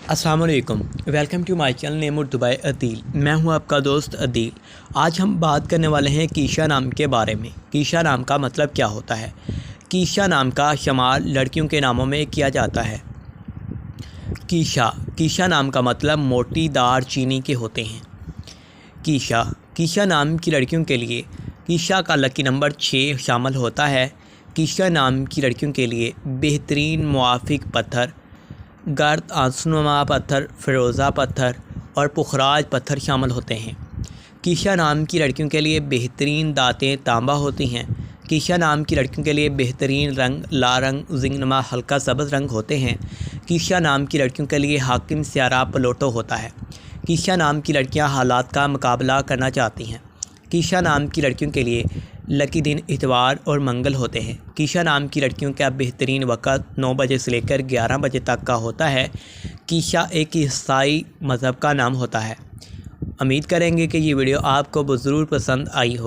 السلام علیکم، welcome to my channel name Urdu by Adeel. میں ہوں آپ کا دوست عدیل۔ آج ہم بات کرنے والے ہیں کیشا نام کے بارے میں۔ کیشا نام کا مطلب کیا ہوتا ہے؟ کیشا نام کا استعمال لڑکیوں کے ناموں میں کیا جاتا ہے۔ کیشا نام کا مطلب موٹی دار چینی کے ہوتے ہیں۔ کیشا نام کی لڑکیوں کے لیے کیشا کا لکی نمبر 6 شامل ہوتا ہے۔ کیشا نام کی لڑکیوں کے لیے بہترین موافق پتھر گرد آسنما پتھر، فیروزہ پتھر اور پخراج پتھر شامل ہوتے ہیں۔ کیشا نام کی لڑکیوں کے لیے بہترین دانتیں تانبا ہوتی ہیں۔ کیشا نام کی لڑکیوں کے لیے بہترین رنگ لارنگ زنگنما ہلکا سبز رنگ ہوتے ہیں۔ کیشا نام کی لڑکیوں کے لیے حاکم سیارہ پلوٹو ہوتا ہے۔ کیشا نام کی لڑکیاں حالات کا مقابلہ کرنا چاہتی ہیں۔ کیشا نام کی لڑکیوں کے لیے لکی دن اتوار اور منگل ہوتے ہیں۔ کیشا نام کی لڑکیوں کا بہترین وقت 9 بجے سے لے کر 11 بجے تک کا ہوتا ہے۔ کیشا ایک عیسائی مذہب کا نام ہوتا ہے۔ امید کریں گے کہ یہ ویڈیو آپ کو ضرور پسند آئی ہو۔